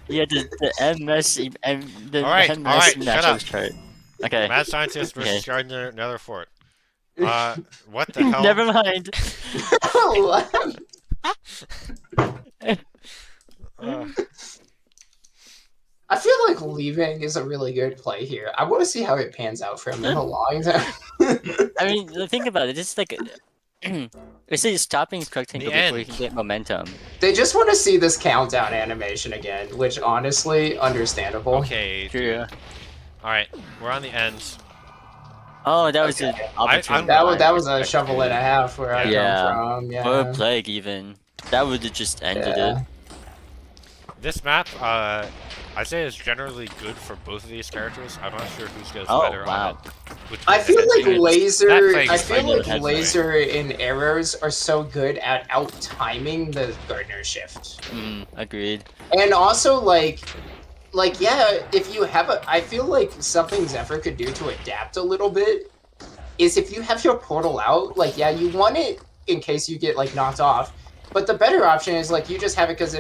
Yeah, the MS and the Alright, MS alright, shut up. matchups chart. Okay. Mad Scientist versus Okay. Gardner Netherfort. What the hell? Never mind. Uh, I feel like leaving is a really good play here. I want to see how it pans out for him in the long term. I mean, think about it. This is like, it's like stopping the Squectangle before you end. can get momentum. They just want to see this countdown animation again, which honestly, understandable. Okay, True. dude. Alright, we're on the end. Oh, that was Okay. an opportunity. That was a shovel and a half where I Yeah. come from. Or a Yeah. plague even. That would have just ended it. Yeah. This map, I'd say is generally good for both of these characters. I'm not sure who's goes Oh, better wow. on it. I feel like That laser. plague I is feel fine. like laser and arrows are so good at out timing the Gardner shift. Agreed. And also like yeah, if you have a, I feel like something Zephyr could do to adapt a little bit is if you have your portal out, like yeah, you want it in case you get like knocked off, but the better option is like you just have it because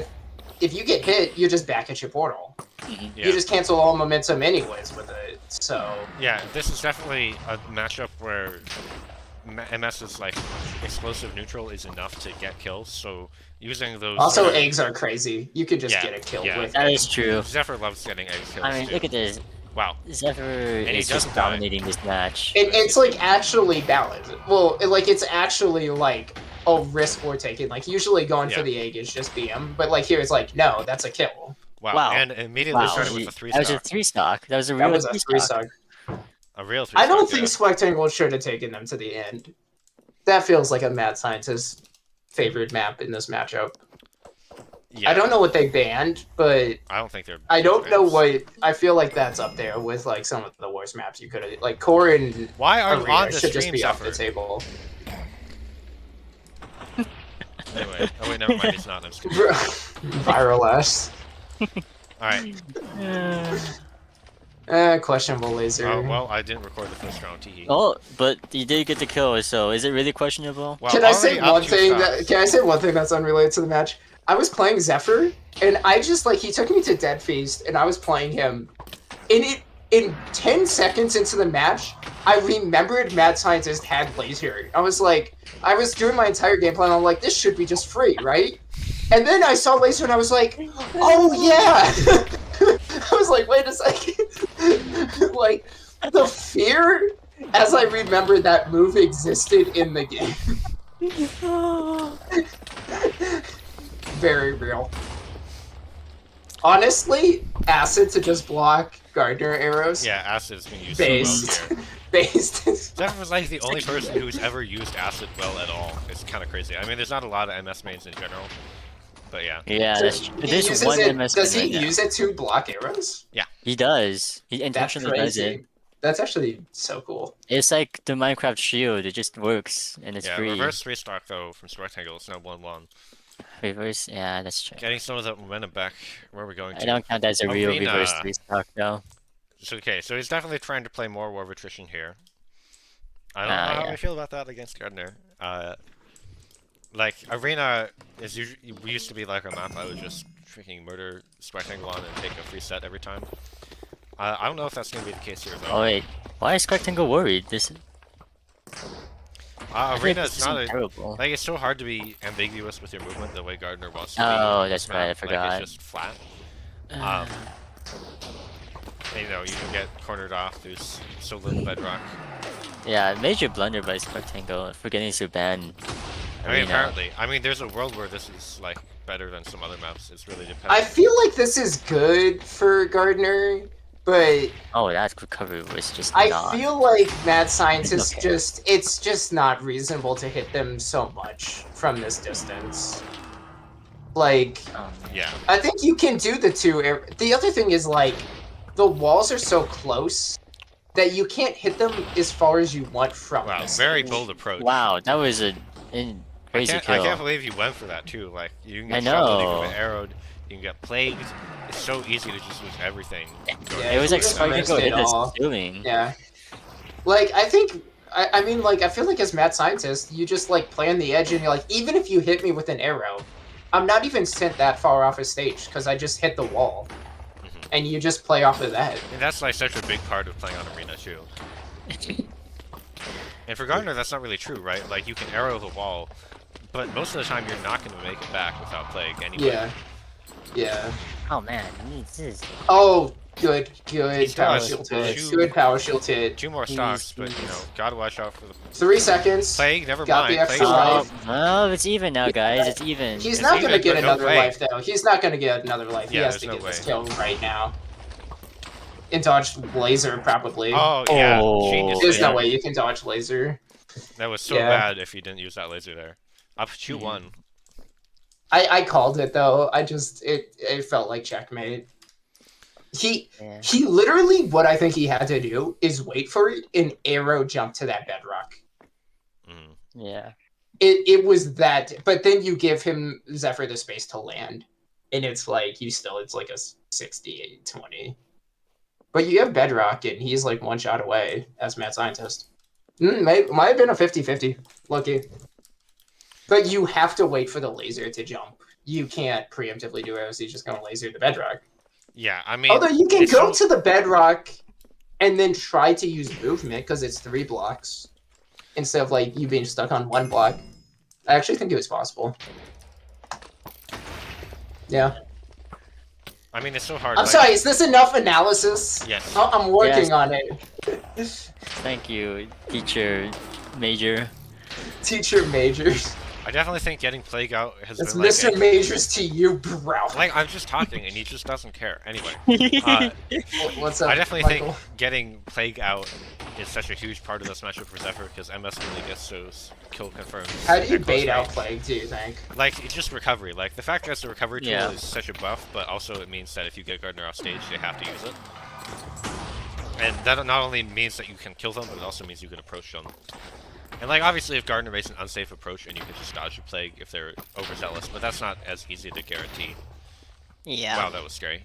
if you get hit, you just back at your portal. Yeah. You just cancel all momentum anyways with it. So yeah, this is definitely a matchup where MS's like explosive neutral is enough to get kills. So using those. Also, eggs are crazy. You could just get a kill with That it. is true. Zephyr loves getting egg kills. I mean, too. look at this. Wow. Zephyr is just dominating this match. It's like actually balanced. Well, it's actually like a risk we're taking. Like usually going for the egg is just BM, but like here it's like no, that's a kill. Wow. And immediately started with a 3-stock. That was a 3-stock. That was a real 3-stock. A real 3-stock. I don't think Squectangle should have taken them to the end. That feels like a mad scientist favorite map in this matchup. Yeah. I don't know what they banned, but I don't think they're. I don't know what. I feel like that's up there with like some of the worst maps you could have. Like Core and why are Arena on the should just be Zephyr? off the table. Anyway, oh wait, never mind. It's not. I'm stupid. Viral S. All right. Questionable laser. Oh well, I didn't record the first round. Tee. Oh, but you did get the kill, so is it really questionable? Well, can I say one thing? Can I say one thing that's unrelated to the match? I was playing Zephyr, and I just like he took me to Dead Feast, and I was playing him, and in 10 seconds into the match, I remembered Mad Scientist had laser. I was like, I was doing my entire game plan. I'm like, this should be just free, right? And then I saw laser, and I was like, oh yeah. I was like, wait a second. Like the fear as I remembered that move existed in the game. Very real. Honestly, acid to just block Gardner arrows. Yeah, acid's been used based. so well here. Based. Zephyr was like the only person who's ever used acid well at all. It's kind of crazy. I mean, there's not a lot of MS mains in general, but yeah. Yeah, So that's true. There's one MS does he main use it to block arrows? Yeah. He does. He intentionally does it. That's actually so cool. It's like the Minecraft shield. It just works, and it's free. Reverse 3-stock though from Squectangle. It's now 1-1. Reverse, yeah, that's true. Getting some of that momentum back. Where are we going to? I don't count that as a real reverse 3-stock though. So, okay, so he's definitely trying to play more War of Attrition here. I don't know how I feel about that against Gardner. Like Arena is usually used to be like a map I would just freaking murder Squectangle on and take a free set every time. I don't know if that's gonna be the case here though. Oh wait, why is Squectangle worried? This Arena is not terrible. Like it's so hard to be ambiguous with your movement the way Gardner wants to be. Oh, that's right, I forgot. Like, it's just flat. You know, you can get cornered off. There's so little bedrock. Yeah, major blunder by Squectangle forgetting to ban. I mean, apparently. I mean, there's a world where this is like better than some other maps. It's really dependent. I feel like this is good for Gardner, but oh, that recovery was just. I feel like Mad Scientist it's just not reasonable to hit them so much from this distance. Like, yeah, I think you can do the two. The other thing is like, the walls are so close that you can't hit them as far as you want from. Wow, very bold approach. Wow, that was a crazy kill. I can't believe you went for that too. Like you can get shoveled, you can get arrowed, you can get plagued. It's so easy to just lose everything. Yeah, it was like Squectangle hit the ceiling. Yeah. Like I think I mean like I feel like as Mad Scientist, you just like play on the edge and you're like, even if you hit me with an arrow, I'm not even sent that far off a stage because I just hit the wall, and you just play off of that. And that's like such a big part of playing on Arena too. And for Gardner, that's not really true, right? Like you can arrow the wall, but most of the time you're not going to make it back without Plague anyway. Yeah. Yeah. Oh man, this. Oh, good He's power got shield hit. two- Good power shield hit. 2 more stocks, but you know, gotta watch out for the 3 seconds. Plague. Never Got mind. the extra Plague's life. Oh, it's even now, guys. It's even. He's It's not even, gonna get but no another Plague. life though. He's not gonna get another life. He Yeah, has to there's get no this way. kill right now. And dodge laser probably. Oh yeah, Oh. genius. There's no laser. way you can dodge laser. That was so Yeah. bad if you didn't use that laser there. Up 2-1. I called it though. It felt like checkmate. He literally, what I think he had to do is wait for it and arrow jump to that bedrock. Yeah. It was that, but then you give him Zephyr the space to land, and it's like it's like a 68-20. But you have bedrock, and he's like one shot away as Mad Scientist. Might have been a 50-50. Lucky. But you have to wait for the laser to jump. You can't preemptively do it, else he's just going to laser the bedrock. Yeah, I mean. Although you can go to the bedrock and then try to use movement because it's 3 blocks instead of like you being stuck on 1 block. I actually think it was possible. Yeah. I mean, it's so hard. I'm sorry, is this enough analysis? Yes. I'm working on it. Thank you, teacher major. Teacher Majors. I definitely think getting Plague out has It's been like. Mr. Majors to you, bro. Like, I'm just talking and he just doesn't care. Anyway. What's up, I definitely Michael? think getting Plague out is such a huge part of this matchup for Zephyr because MS really gets those kill confirmed. How do you at close bait out range. Plague, do you think? Like, it's just recovery. Like, the fact that it's a recovery tool Yeah. is such a buff, but also it means that if you get Gardner off stage, they have to use it. And that not only means that you can kill them, but it also means you can approach them. And, like, obviously, if Gardner makes an unsafe approach, and you can just dodge a Plague if they're overzealous, but that's not as easy to guarantee. Yeah. Wow, that was scary.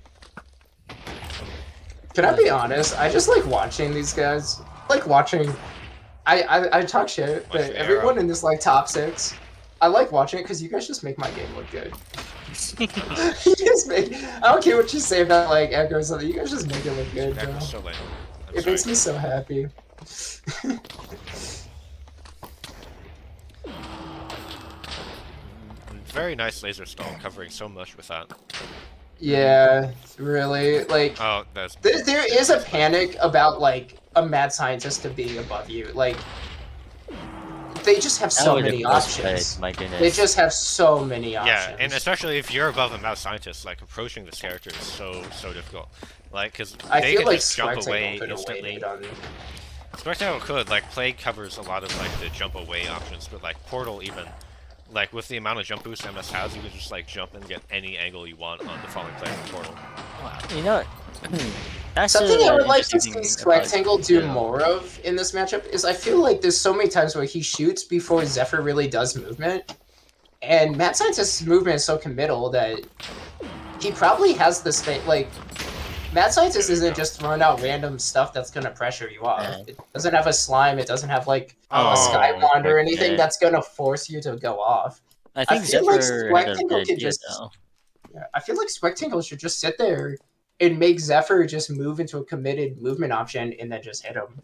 Can I be honest? I just like watching these guys. Like watching. I talk shit, but Watch the everyone arrow. in this like top 6, I like watching it because you guys just make my game look good. You just make. I don't care what you say about like Echo or something. You guys just make it look good, That bro. was so lame. I'm It sorry. makes me so happy. Very nice laser stall, covering so much with that. Yeah, really. Like, Oh, that's... there is a panic about like a mad scientist to being above you. Like, they just have so many options. My goodness. They just have so many options. Yeah, and especially if you're above a mouse scientist, like, approaching this character is so difficult. Like, because I they feel can like just jump away Squectangle could have instantly. waited on. Squectangle could, like, Plague covers a lot of, like, the jump away options, but, like, Portal even, like, with the amount of jump boost MS has, you can just, like, jump and get any angle you want on the falling Plague from Portal. You know, that's Something I would like to interesting see thing about- Squectangle do yeah. more of in this matchup is I feel like there's so many times where he shoots before Zephyr really does movement, and Mad Scientist's movement is so committal that he probably has the space. Like, Mad Scientist isn't just throwing out random stuff that's gonna pressure you off. Yeah. It doesn't have a slime. It doesn't have like Oh, a Sky Wand or anything okay. that's gonna force you to go off. I think feel like Zephyr had a Squectangle good could idea, just- though. Yeah, I feel like Squectangle should just sit there and make Zephyr just move into a committed movement option and then just hit him.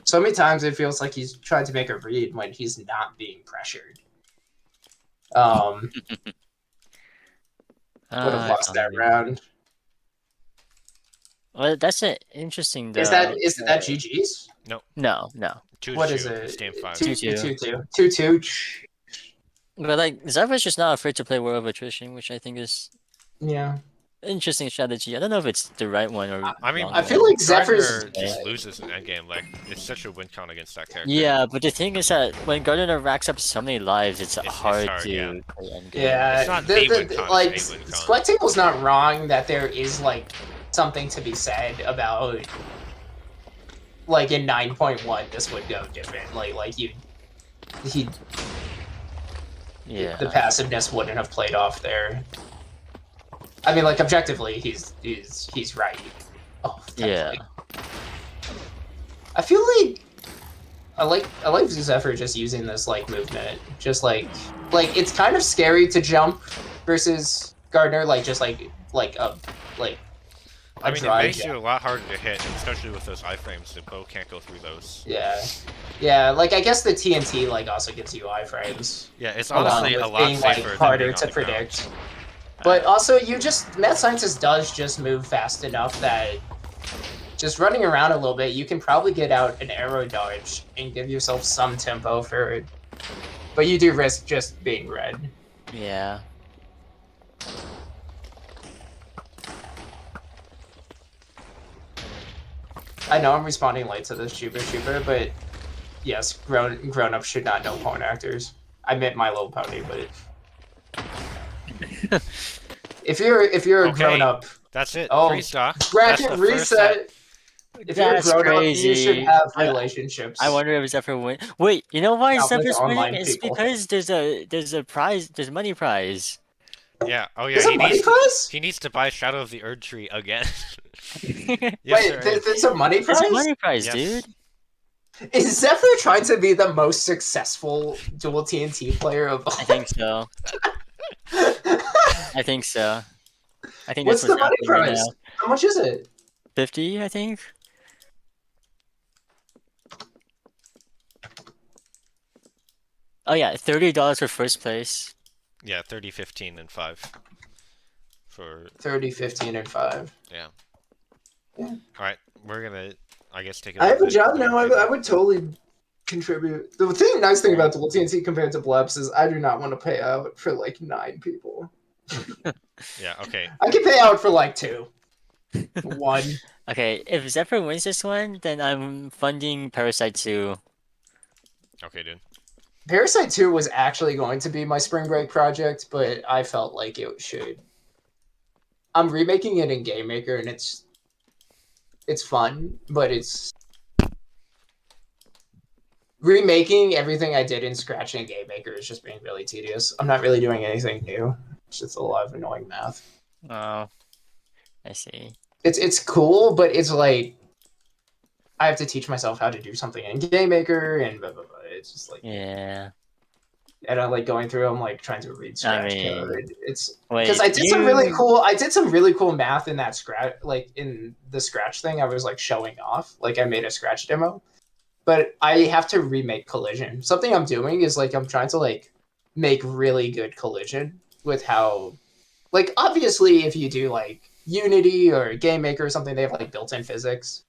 So many times it feels like he's trying to make a read when he's not being pressured. Would have lost that round. Well, that's interesting. Though. Is that GG's? No. 2-2. What is it? It's game 5. 2-2. 2-2. But like Zephyr's just not afraid to play War of Attrition, which I think is Yeah. interesting strategy. I don't know if it's the right one or. I mean, wrong I feel one. like Zephyr's- Gardner just loses in endgame. Like, it's such a win count against that character. Yeah, but the thing is that when Gardner racks up so many lives, it's hard hard, to yeah. play endgame. Yeah. It's not the win con, like, it's a win con. Squectangle's not wrong that there is, like, something to be said about, like, in 9.1, this would go different. Like Yeah. the passiveness wouldn't have played off there. I mean, like, objectively, he's right. Oh, Yeah. I feel like I like Zephyr just using this like movement. Just like it's kind of scary to jump, versus Gardner, like just like a I mean, it dry makes jab. you a lot harder to hit, especially with those iframes. The bow can't go through those. Yeah, like I guess the TNT like also gives you iframes. Yeah, it's Along honestly with a lot being safer like than harder being on to the ground. predict. But also, Mad Scientist does just move fast enough that just running around a little bit, you can probably get out an arrow dodge and give yourself some tempo for it. But you do risk just being red. Yeah. I know I'm responding late to this Chupa, but yes, grown-ups should not know porn actors. I meant My Little Pony, but if you're a Okay, grown-up, that's it. oh, Free stock. bracket That's the first set. reset. If you're a That's grown-up, you should crazy. have relationships. I wonder if Zephyr win. Wait, you know why Not with Zephyr's winning? online It's people. because there's a prize. There's a money prize. Yeah. Oh yeah. There's a money prize? He needs to buy Shadow of the Erd Tree again. Wait, there is. there's a money prize? There's a money prize, Yes. dude. Is Zephyr trying to be the most successful Duel TNT player of all? I think so. I think so. I think What's that's the money happening right prize? now. How much is it? 50, I think. Oh yeah, $30 for first place. Yeah, 30, 15, and 5. For 30, 15, and 5. yeah. Yeah. All right, we're gonna, I guess, take it. I have a job now. I would totally contribute. The nice thing about Duel TNT compared to Bleps is I do not want to pay out for like 9 people. Yeah. Okay. I can pay out for like 2. 1. Okay, if Zephyr wins this one, then I'm funding Parasite 2. Okay, dude. Parasite 2 was actually going to be my spring break project, but I felt like it should. I'm remaking it in Game Maker, and it's fun, but it's remaking everything I did in Scratch and Game Maker is just being really tedious. I'm not really doing anything new. It's just a lot of annoying math. Oh, I see. It's cool, but it's like I have to teach myself how to do something in Game Maker, and blah, blah, blah. It's just like Yeah. And I'm like going through. I'm like trying to read Scratch code. It's because I did some really cool math in that Scratch, like in the Scratch thing. I was like showing off, like I made a Scratch demo, but I have to remake Collision. Something I'm doing is like I'm trying to like make really good Collision with how, like obviously if you do like Unity or Game Maker or something, they have like built-in physics.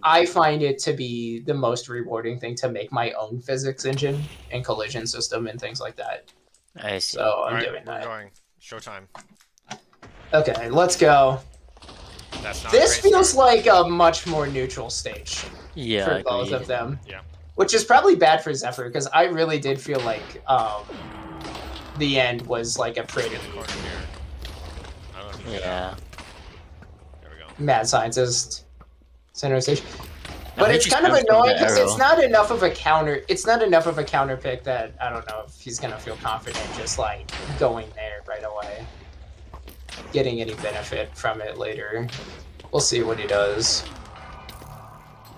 I find it to be the most rewarding thing to make my own physics engine and collision system and things like that. I see. So I'm doing that. We're going. Showtime. Okay, let's go. That's not this feels like a much more neutral stage for both of them. Yeah. Which is probably bad for Zephyr, because I really did feel like the end was like a pretty Yeah. There we go. Mad Scientist center stage. I But think it's he's kind of coming from annoying the because arrow. it's not enough of a counter. It's not enough of a counter pick that I don't know if he's gonna feel confident just like going there right away, getting any benefit from it later. We'll see what he does.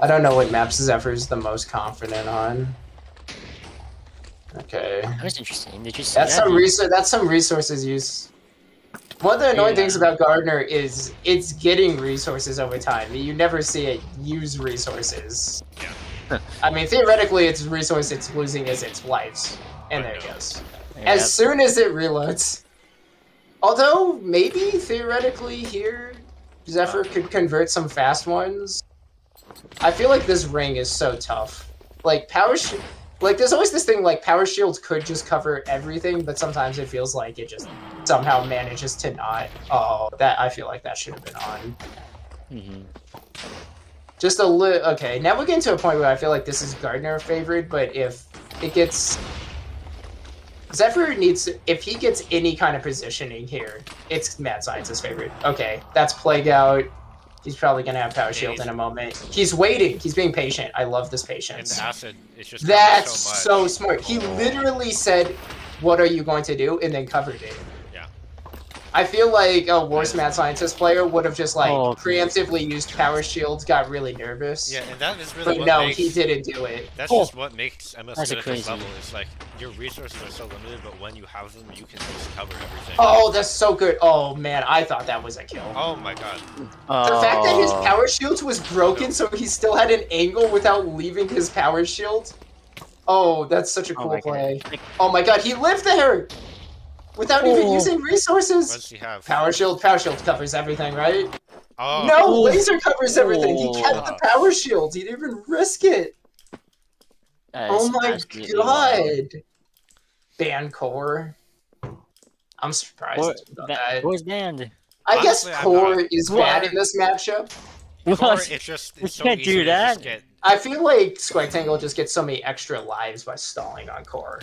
I don't know what maps Zephyr's the most confident on. Okay. That was interesting. Did you see That's that? That's some resources use. One of the annoying things about Gardner is it's getting resources over time. You never see it use resources. Yeah. I mean, theoretically, its resource it's losing is its lives. And there it goes. Yeah. As soon as it reloads. Although, maybe, theoretically, here, Zephyr could convert some fast ones. I feel like this ring is so tough. Like, there's always this thing, like, Power Shields could just cover everything, but sometimes it feels like it just somehow manages to not. Oh, I feel like that should have been on. Just a little. Okay, now we're getting to a point where I feel like this is Gardner favored, but if it gets. Zephyr needs. If he gets any kind of positioning here, it's Mad Scientist's favorite. Okay, that's Plague Out. He's probably going to have Power Shield in a moment. He's waiting. He's being patient. I love this patience. And Acid, it's just That's so smart. He literally said, "What are you going to do?" and then covered it. Yeah. I feel like a worse Mad Scientist player would have just like Oh, preemptively used power shields, got really nervous. Yeah, and that is really But what no, makes... he didn't do it. That's Oh, just what makes MS that's good a at this crazy. level. It's like, your resources are so limited, but when you have them, you can just cover everything. Oh, that's so good. Oh man, I thought that was a kill. Oh my god. The fact that his Oh. power shield was broken, so he still had an angle without leaving his power shield. Oh, that's such a Oh cool my play. God. Like, Oh my god, he lived there! Without even Oh. using What resources! does he have? Power shield covers everything, right? Oh. No, Oh. laser covers everything. He Oh. kept the power shield. He didn't even risk it. that Oh is my absolutely wild. god. Ban core. I'm surprised about that. Core's banned. I guess Honestly, I'm core not. is Core- bad in this matchup. Core, What? it's just, You it's so can't easy do to just that. get... I feel like Squectangle just gets so many extra lives by stalling on core.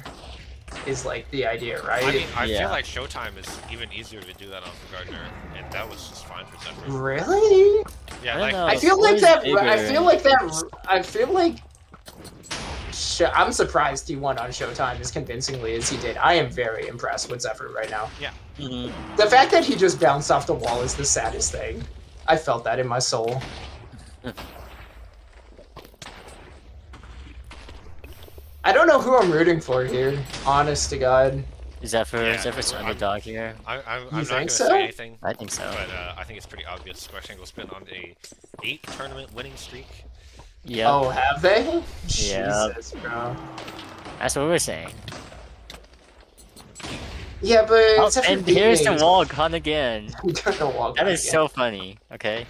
Is like the idea, right? I mean, I Yeah. feel like Showtime is even easier to do that on for Gardner, and that was just fine for Zephyr. Really? Yeah, I don't like... know. I feel Core like is that. bigger I feel and- like that. I feel like. I'm surprised he won on Showtime as convincingly as he did. I am very impressed with Zephyr right now. Yeah. Mhm. The fact that he just bounced off the wall is the saddest thing. I felt that in my soul. I don't know who I'm rooting for here. Honest to God. Zephyr's I'm- underdog here. I'm You not think gonna so? say anything, I think so. but I think it's pretty obvious. Squectangle's been on a 8 tournament winning streak. Yep. Oh, have they? Yep. Jesus, bro. That's what we're saying. Yeah, but Oh, Zephyr and here's the beat wall gone again. me. The wall That gun is again. so funny. Okay.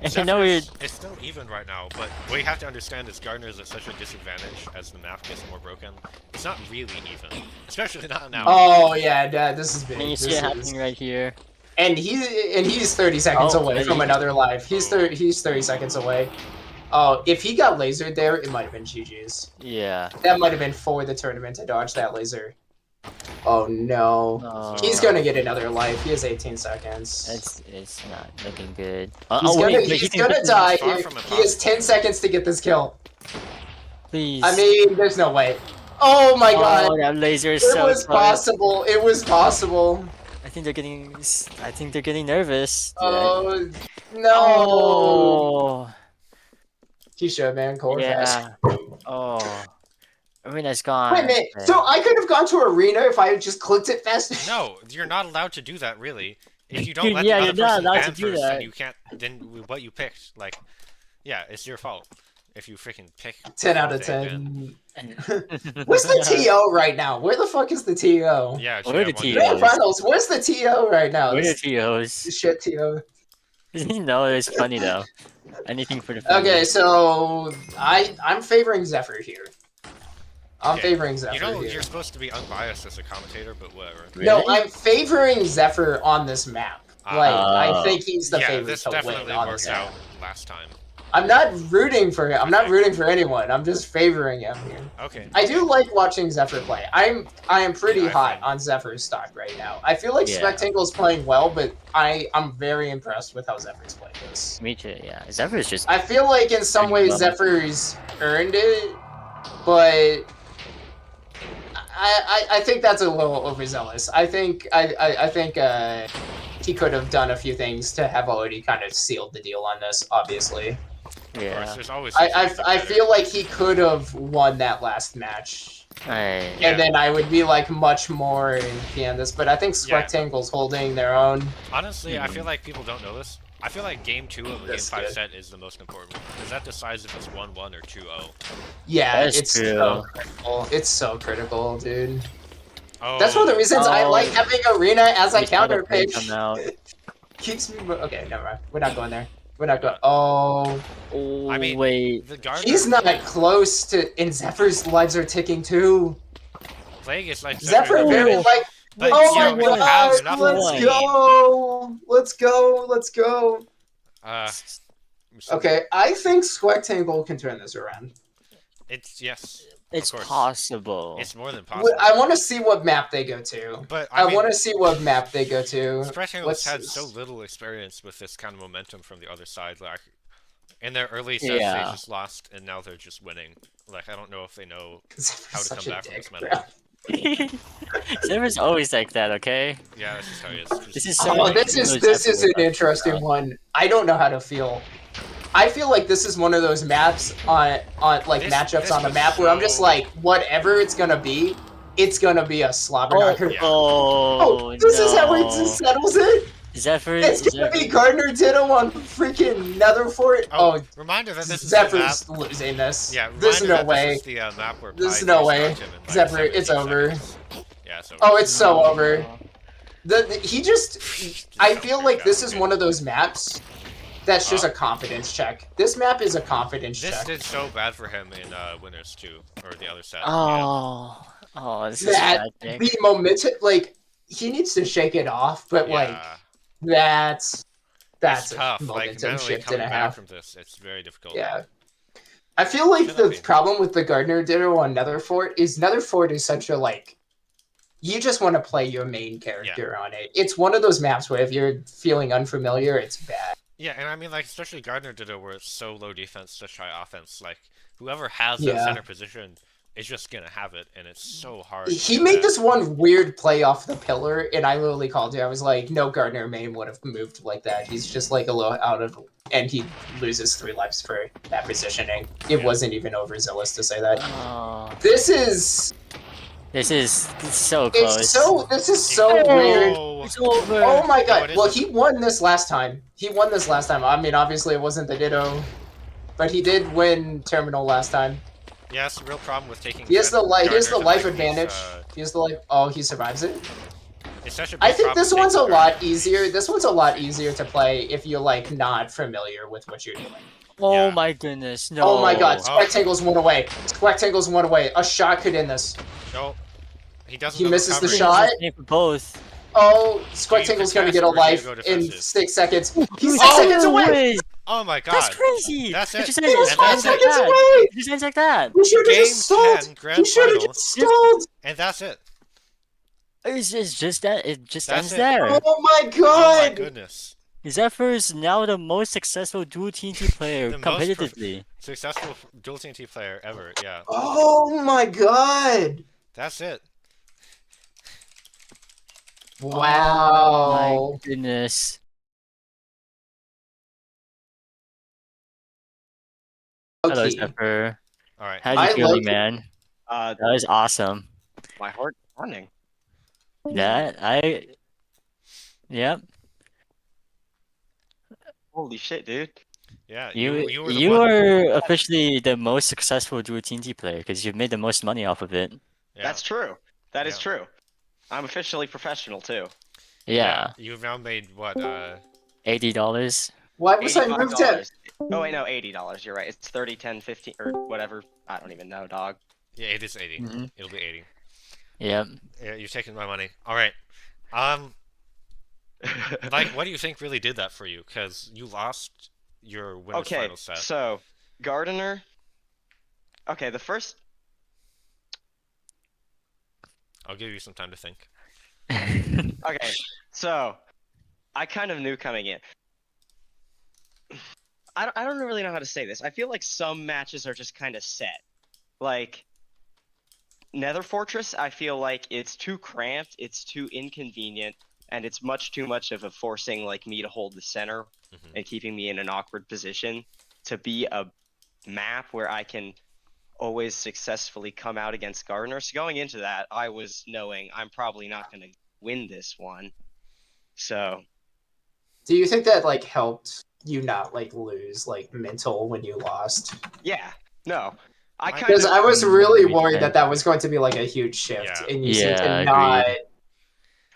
And you know we're Zephyr's, it's still even right now, but what you have to understand is Gardner is at such a disadvantage as the map gets more broken. It's not really even, especially not now. Oh yeah, Dad, this is big. and you see This it happening is... right here. And he's 30 seconds Oh, away and from he- another life. He's 30 seconds away. Oh, if he got lasered there, it might have been GG's. Yeah. That might have been for the tournament to dodge that laser. Oh no. Oh, He's gonna get another life. He has 18 seconds. it's not looking good. He's gonna die far here. from He has 10 seconds to get this kill. Please. I mean, there's no way. Oh my god. Oh, that laser is It so was close. possible. It was possible. I think they're getting nervous. Oh no. Oh. He should, man. Core fast. Yeah. Oh. Arena's gone. Wait a minute. Okay. So I could have gone to arena if I had just clicked it fast. No, you're not allowed to do that, really. If you don't Dude, let yeah, the you're other not person allowed to ban do first, that. then you can't. Then what you picked, like, yeah, it's your fault. If you freaking pick 10 out of they ban. 10. Where's the TO right now? Where the fuck is the TO? Yeah, Where are the one- TOs? Grand Finals, where's the TO right now? Where are This TOs? shit TO. No, it's funny though. Anything for the fun. Okay, so I'm favoring Zephyr here. I'm Okay, favoring Zephyr You know, here. you're supposed to be unbiased as a commentator, but whatever. No, Really? I'm favoring Zephyr on this map. Like, I think he's the yeah, favorite this to win definitely on worked this map. out last time. I'm not rooting for him. I'm not Okay. rooting for anyone. I'm just favoring him here. Okay. I do like watching Zephyr play. I am pretty Yeah, I hot think- on Zephyr's stock right now. I feel like Yeah. Squectangle's playing well, but I'm very impressed with how Zephyr's playing this. Me too. Yeah. Zephyr's just. I feel like in some Pretty ways well. Zephyr's earned it, but I think that's a little overzealous. I think he could have done a few things to have already kind of sealed the deal on this. Obviously, Of course, Yeah. there's always. I feel like he could have won that last match. I, Yeah. And then I would be like much more in this, but I think Yeah. Squectangle's holding their own. Honestly, I feel like people don't know this. I feel like game 2 of a game That's 5 good. set is the most important one, because that decides if it's 1-1 or 2-0. Yeah, That's it's true. so critical. It's so critical, dude. Oh, That's one of the reasons I Oh. like having Arena as a we saw the counter play pick. come out. Keeps me. Okay, never mind. We're not going there. We're not going. Oh, Oh, I mean, wait. the Gardner he's not close to. And Zephyr's lives are ticking too. Plague is like Zephyr Zephyr very Ooh. like. But Oh you my don't really have god! enough Let's of go! Let's go! Let's go! so Okay, I think Squectangle can turn this around. It's yes. It's course. possible. It's more than possible. I want to see what map they go to. But I I, mean, want to see what map they go to. Squectangle's Let's- had so little experience with this kind of momentum from the other side. Like in their early sets, Yeah. they just lost, and now they're just winning. Like I don't know if they know how Zephyr's to come such a back from dick, this bro. momentum. Zephyr's always like that, okay? Yeah, that's just how he is. This Just, is so Oh, much this is an interesting one. I don't know how to feel. I feel like this is one of those maps on like matchups on the was map where I'm just so- like, whatever it's gonna be a slobber knocker. Yeah. Oh, Oh this is how it just no. settles it. Zephyr, It's gonna be Gardner Ditto on freaking Netherfort. Oh, Oh, reminder that this is the map. Zephyr's losing this. Yeah, There's reminder no that way. this is the map where There's Pi no three way. stocked him in like Zephyr, it's 17 over. seconds. Yeah, it's over. Oh, it's so over. No. He just. I feel like this is Okay. one of those maps that's just a confidence check. This map is a confidence This check. did so bad for him in Winners too, or the other set. Oh. Oh, this is That tragic. the momentum, like he needs to shake it off, but like Yeah. that's It's a tough. Like momentum mentally shift coming and a back half. from this, it's very difficult. Yeah. I feel like Shut the up, Ian. problem with the Gardner Ditto on Netherfort is such a like you just want to play your main character on it. It's one of those maps where if you're feeling unfamiliar, it's bad. Yeah, and I mean, like, especially Gardner did it where it's so low defense, such high offense. Like, whoever has that Yeah. center position is just gonna have it, and it's so hard. He made this one weird play off the pillar, and I literally called it. I was like, no Gardner main would have moved like that. He's just like a little out of, and he loses 3 lives for that positioning. It wasn't even overzealous to say that. Oh. This is so close. this is so weird. It's over. Oh my god. No, Well, he won this last time. I mean, obviously it wasn't the Ditto, but he did win Terminal last time. Yeah, that's the real problem with taking. He has the life Gardner advantage. He has the life. Oh, he survives it. It's such a big I think problem this with one's a taking lot Gardner. easier. This one's a lot easier to play if you're like not familiar with what you're doing. Oh Yeah. my goodness, no. Oh my god, Oh. Squectangle's one away. Squectangle's one away. A shot could end this. No, he doesn't. He know misses the recovery. shot. For both. Oh, Squectangle's gonna get a life in 6 seconds. He's 6 seconds away! Oh my god. That's crazy. That's It it. just And ends, He was 5 that's it. seconds away! it just ends like that. He should have Game just stalled! 10 grand He should have final. just stalled! And that's it. It's just that it just That's ends it. there. Oh my Oh my god! goodness. Zephyr is now the most successful Duel TNT player The most competitively. Successful Duel TNT player ever. Yeah. Oh my god! That's it. Wow. My goodness. Hello, Okay. Zephyr. All right. How's you I feeling, like- man? Uh, That was awesome. my heart running. Yep. Holy shit, dude. Yeah. You were the one. are officially the most successful Duel TNT player because you've made the most money off of it. Yeah. That's true. That is Yeah. true. I'm officially professional too. Yeah. You've now made what? $80. Why was I moved to... $85. Oh wait, no, $80. You're right. It's 30, 10, 15, or whatever. I don't even know, dog. Yeah, it is 80. Mhm. It'll be 80. Yep. Yeah, you're taking my money. All right. Like, what do you think really did that for you? Because you lost your winners Okay, final set. so Gardener. Okay, the first. I'll give you some time to think. Okay, so I kind of knew coming in. I don't really know how to say this. I feel like some matches are just kind of set. Like Nether Fortress, I feel like it's too cramped, it's too inconvenient, and it's much too much of a forcing like me to hold the center and keeping me in an awkward position to be a map where I can always successfully come out against Gardner. So going into that, I was knowing I'm probably not going to win this one. So Do you think that like helped you not like lose like mental when you lost? yeah, no. I kind Because of I was really worried Yeah. that was going to be like a huge shift, Yeah. and you seem Yeah, to not.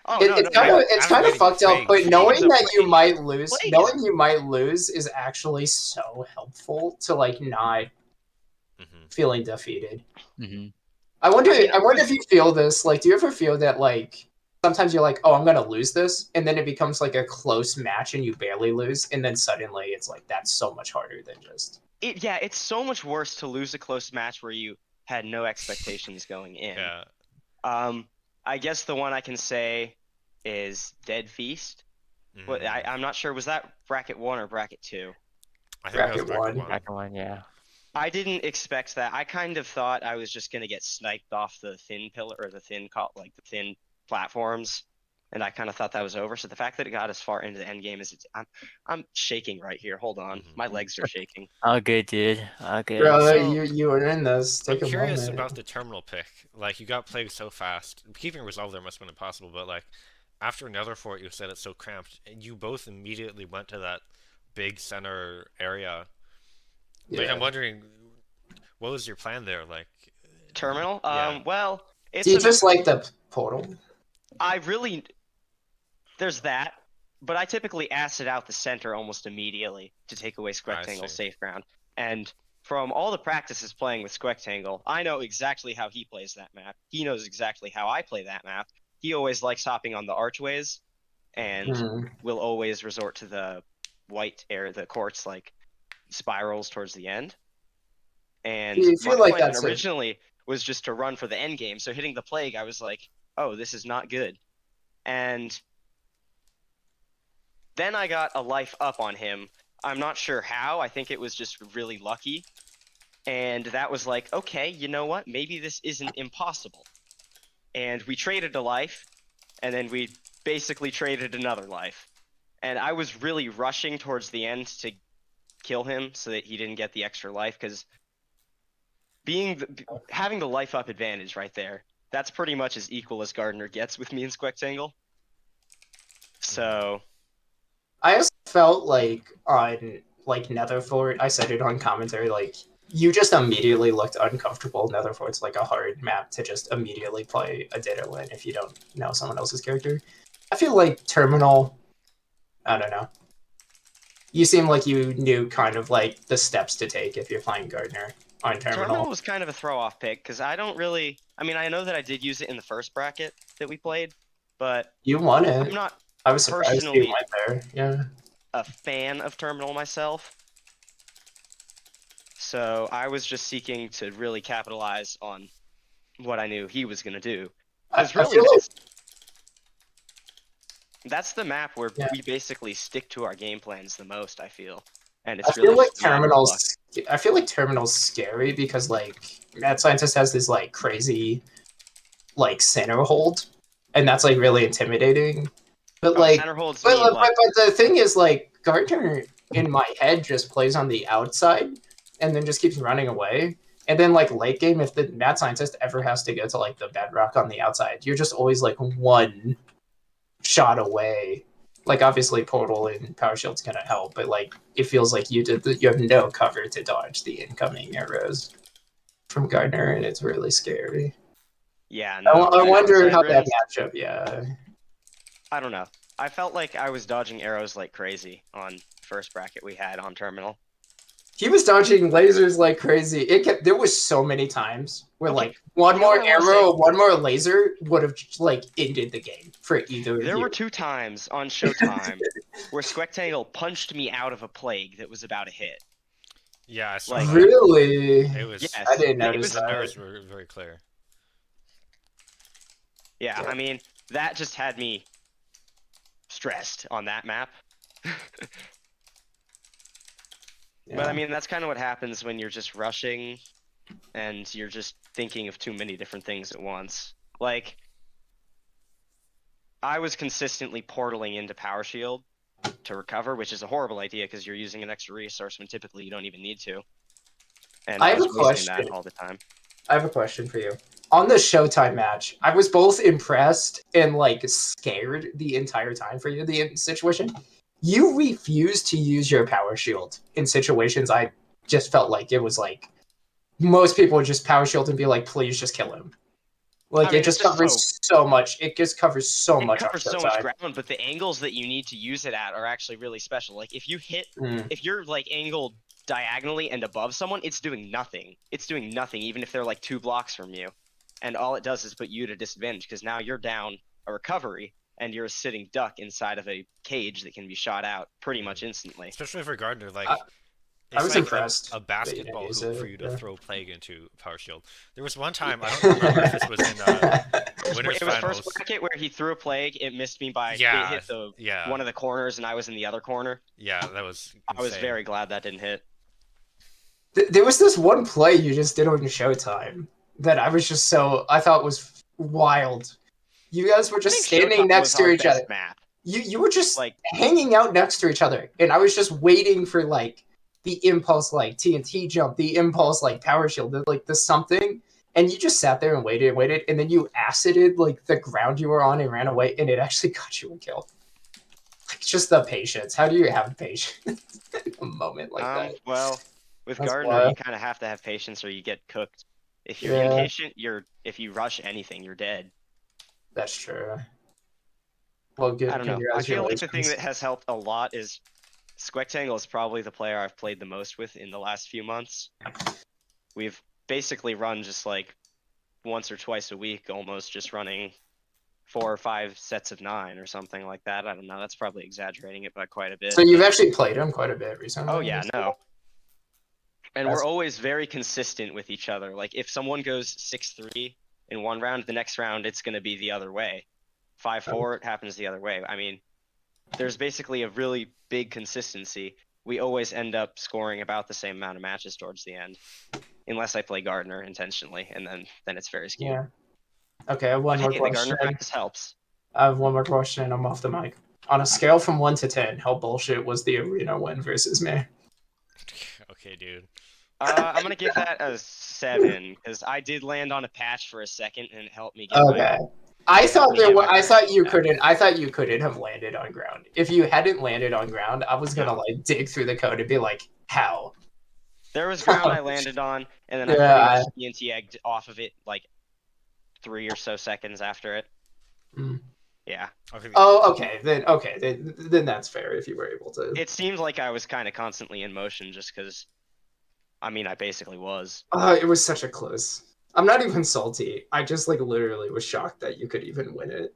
Oh, It's kind of fucked up, but knowing that you might lose, Plague is- knowing you might lose is actually so helpful to like not feeling defeated. hmm I wonder if you feel this. Like, do you ever feel that like sometimes you're like, oh, I'm gonna lose this, and then it becomes like a close match and you barely lose, and then suddenly it's like that's so much harder than just. Yeah, it's so much worse to lose a close match where you had no expectations going in. Yeah. I guess the one I can say is Dead Feast. But I'm not sure, was that bracket 1 or bracket 2? I think that was Bracket one. bracket 1. Back one, yeah. I didn't expect that. I kind of thought I was just gonna get sniped off the thin pillar or the thin platforms, and I kind of thought that was over. So the fact that it got as far into the end game as I'm shaking right here. Hold on, my legs are shaking. All good, dude. All good. Bro, So, you were in this. I'm Take a curious moment. about the terminal pick. Like, you got plagued so fast. Keeping resolve there must have been impossible, but like, after another fort, you said it's so cramped, and you both immediately went to that big center area. Like, Yeah. I'm wondering, what was your plan there? Like, Terminal. Yeah. Well, Do it's you a. just like the portal? I really. There's that, but I typically acid out the center almost immediately to take away I see. Squectangle's safe ground. And from all the practices playing with Squectangle, I know exactly how he plays that map. He knows exactly how I play that map. He always likes hopping on the archways, and Hmm. will always resort to the white air, the quartz like spirals towards the end. And You my feel like plan that's it. originally was just to run for the end game. So hitting the plague, I was like, oh, this is not good. And then I got a life up on him. I'm not sure how. I think it was just really lucky. And that was like, okay, you know what? Maybe this isn't impossible. And we traded a life, and then we basically traded another life. And I was really rushing towards the end to kill him so that he didn't get the extra life, because having the life up advantage right there, that's pretty much as equal as Gardner gets with me and Squectangle. So I also felt like on like Netherfort, I said it on commentary, like you just immediately looked uncomfortable. Netherfort's like a hard map to just immediately play a Ditto in if you don't know someone else's character. I feel like Terminal, I don't know. You seem like you knew kind of like the steps to take if you're playing Gardner on Terminal Terminal. was kind of a throw-off pick, because I don't really. I mean, I know that I did use it in the first bracket that we played, but You won I'm it. not I was surprised you personally went there. Yeah. a fan of Terminal myself. So I was just seeking to really capitalize on what I knew he was going to do. Because I really, feel like that's the map where yeah. we basically stick to our game plans the most, I feel. And I it's feel really like just a matter of luck. Terminal's scary because like Mad Scientist has this like crazy like center hold, and that's like really intimidating. But Oh, like, center holds but, mean but, like but the thing is like Gardner in my head just plays on the outside and then just keeps running away. And then like late game, if the Mad Scientist ever has to go to like the bedrock on the outside, you're just always like one shot away. Like obviously Portal and Power Shield's gonna help, but like it feels like you have no cover to dodge the incoming arrows from Gardner, and it's really scary. yeah, I, no, I the wonder outside how that rims. matchup. Yeah, I don't know. I felt like I was dodging arrows like crazy on first bracket we had on Terminal. he was dodging lasers like crazy. There was so many times where Okay, like one you know more what I want to say? arrow, one more laser would have like ended the game for either of There you. were 2 times on Showtime where Squectangle punched me out of a plague that was about to hit. Yeah, I saw Like, that. Really, It was. I yes, didn't it notice was. The that. nerves were very clear. Yeah, I mean, that just had me stressed on that map. But I Yeah. mean, that's kind of what happens when you're just rushing and you're just thinking of too many different things at once. Like, I was consistently portaling into Power Shield to recover, which is a horrible idea because you're using an extra resource when typically you don't even need to. And I I have was a wasting question. that all the time. I have a question for you. On the Showtime match, I was both impressed and like scared the entire time for you. The situation, you refused to use your power shield in situations. I just felt like it was like most people would just power shield and be like, "Please just kill him." I Like it mean, it's just just so covers so much. It just covers so it much on covers so much Showtime. ground, but the angles that you need to use it at are actually really special. Like if you hit, Mm. if you're like angled diagonally and above someone, it's doing nothing. It's doing nothing, even if they're like 2 blocks from you. And all it does is put you at a disadvantage because now you're down a recovery and you're a sitting duck inside of a cage that can be shot out pretty much instantly. Especially for Gardner, like I it's was like impressed a that you didn't basketball use hoop for it. you to Yeah. throw Plague into Power Shield. There was one time, I don't remember if this was in Winners It was first Finals. bracket where he threw a plague. It missed me by it Yeah, hit the yeah, one of the corners and I was in the other corner. yeah, that was I was insane. very glad that didn't hit. There was this one play you just did on Showtime that I thought was wild. You guys were I just think standing Showtime next was to our each best other. map. You were just Like, hanging out next to each other, and I was just waiting for like the impulse like TNT jump, the impulse like power shield, like the something, and you just sat there and waited, and then you acided like the ground you were on and ran away, and it actually got you a kill. Like just the patience. How do you have patience in a moment like that? well, with That's Gardner, you wild. kind of have to have patience or you get cooked. If you're Yeah, impatient, if you rush anything, you're dead. that's true. Well, I good. don't know. I feel like the thing Congratulations. that has helped a lot is Squectangle is probably the player I've played the most with in the last few months. We've basically run just like once or twice a week, almost just running 4 or 5 sets of 9 or something like that. I don't know. That's probably exaggerating it by quite a bit. So you've But actually played him quite a bit recently. oh yeah, no. And That's we're always very consistent with each other. Like if someone goes 6-3 in one round, the next round it's going to be the other way. 5-4 it happens the other way. I mean, there's basically a really big consistency. We always end up scoring about the same amount of matches towards the end, unless I play Gardner intentionally, and then it's very skewed. yeah. Okay, I have one But more hey, the Gardner question. practice helps. I have one more question, and I'm off the mic. On a scale from 1 to 10, how bullshit was the arena win versus me? Okay, dude. I'm gonna give that a 7 because I did land on a patch for a second and it helped me get Okay. I it helped thought me get my I first thought you back. couldn't. I thought you couldn't have landed on ground. If you hadn't landed on ground, I was gonna No. like dig through the code and be like, how? There was ground I landed on, and then I pretty Yeah. much TNT egged off of it like 3 or so seconds after it. Mm. Yeah. Okay. Oh, okay. Then that's fair if you were able to. It seemed like I was kind of constantly in motion just because, I mean, I basically was. It was such a close. I'm not even salty. I just like literally was shocked that you could even win it.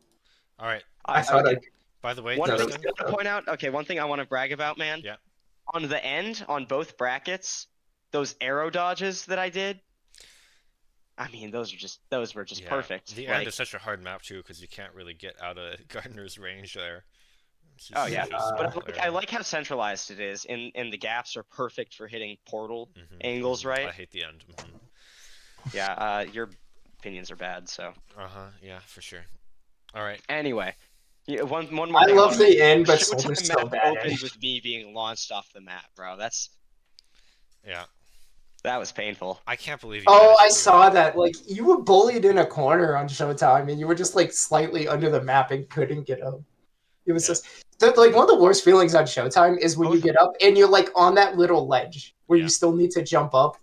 All right. I thought Okay. By the way, One thing that I was Dustin. want to point out, okay, one thing I want to brag about, man. Yeah. On the end, on both brackets, those arrow dodges that I did, I mean, those were just Yeah. perfect. The Like, end is such a hard map too because you can't really get out of Gardner's range there. oh yeah, but I I like how centralized it is, and the gaps are perfect for hitting portal angles, I right? hate the end. Yeah, your opinions are bad, so. Yeah, for sure. All right. Anyway, yeah, one more I thing I want love to mention. the end, but Showtime Soldier's so map bad at opened it. with me being launched off the map, bro. Yeah. That was painful. I can't believe you Oh, managed I to saw that. Like you were bullied in a corner on Showtime, and you were just like slightly under the map and couldn't get up. It was Yeah. just like one of the worst feelings on Showtime is when you Both, get up and you're like on that little ledge where Yeah. you still need to jump up.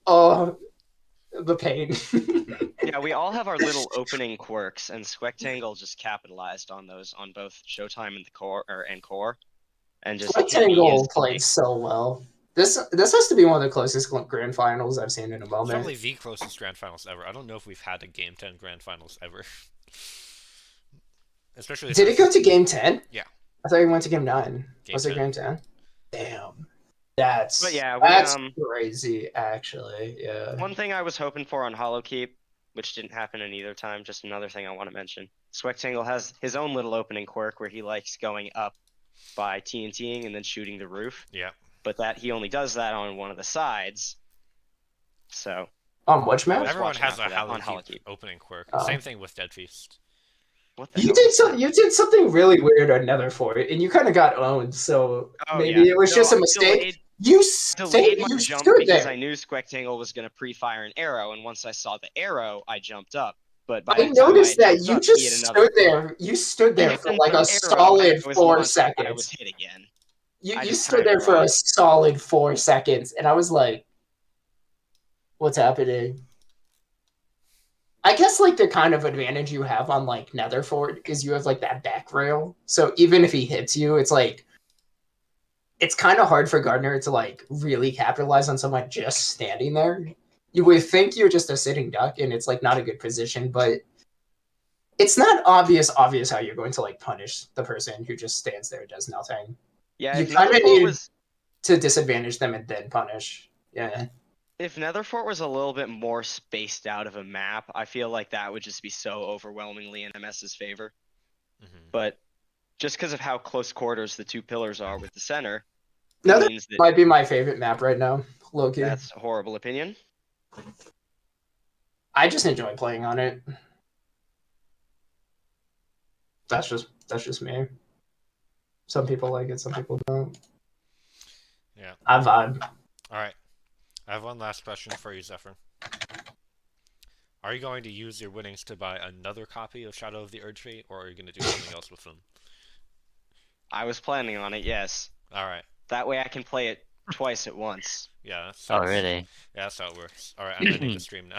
Oh, the pain. yeah, we all have our little opening quirks, and Squectangle just capitalized on those on both Showtime and the core, and just hit me Squectangle played instantly. so well. This has to be one of the closest grand finals I've seen in a It's moment. probably the closest grand finals ever. I don't know if we've had a Game 10 grand finals ever. Especially Did it since go to game 10? Yeah. I thought it went to game 9. Game Was it 10. game 10? Damn. But yeah, we That's crazy, actually. Yeah. one thing I was hoping for on Hollowkeep, which didn't happen in either time, just another thing I want to mention. Squectangle has his own little opening quirk where he likes going up by TNTing and then shooting the roof. Yeah. But that he only does that on one of the sides. So On which I map? was Everyone watching has out a for that on Hollow Hollowkeep. opening quirk. Oh. Same thing with Dead Feast. What the hell? You did something really weird on Nether for it, and you kind of got owned. So Oh, maybe yeah. it was No, just a I mistake. delayed my You jump stood because there. I knew Squectangle was going to pre-fire an arrow, and once I saw the arrow, I jumped up. But by I the time I noticed had that jumped you up, he just had another. stood there. You stood I there had for like a another arrow, and solid I was 4 launched, and I was seconds. hit again. You just stood timed it there for a wrong. solid 4 seconds, and I was like, "What's happening?" I guess like the kind of advantage you have on like Netherfort is you have like that back rail. So even if he hits you, it's kind of hard for Gardner to like really capitalize on someone just standing there. You would think you're just a sitting duck, and it's like not a good position, but it's not obvious how you're going to like punish the person who just stands there and does nothing. Yeah, You if kind of Netherfort need was to disadvantage them and then punish. Yeah. if Netherfort was a little bit more spaced out of a map, I feel like that would just be so overwhelmingly in MS's favor. But just because of how close quarters the two pillars are with the center, it Nether means that might be my favorite map right now. Loki. That's a horrible opinion. I just enjoy playing on it. That's just me. Some people like it, some people don't. Yeah. I vibe. All right. I have one last question for you, Zephyr. Are you going to use your winnings to buy another copy of Shadow of the Erdtree, or are you going to do something else with them? I was planning on it, yes. All right. That way I can play it twice at once. Yeah, that's Oh, really? Yeah, that's how it works. All right, I'm ending the stream now.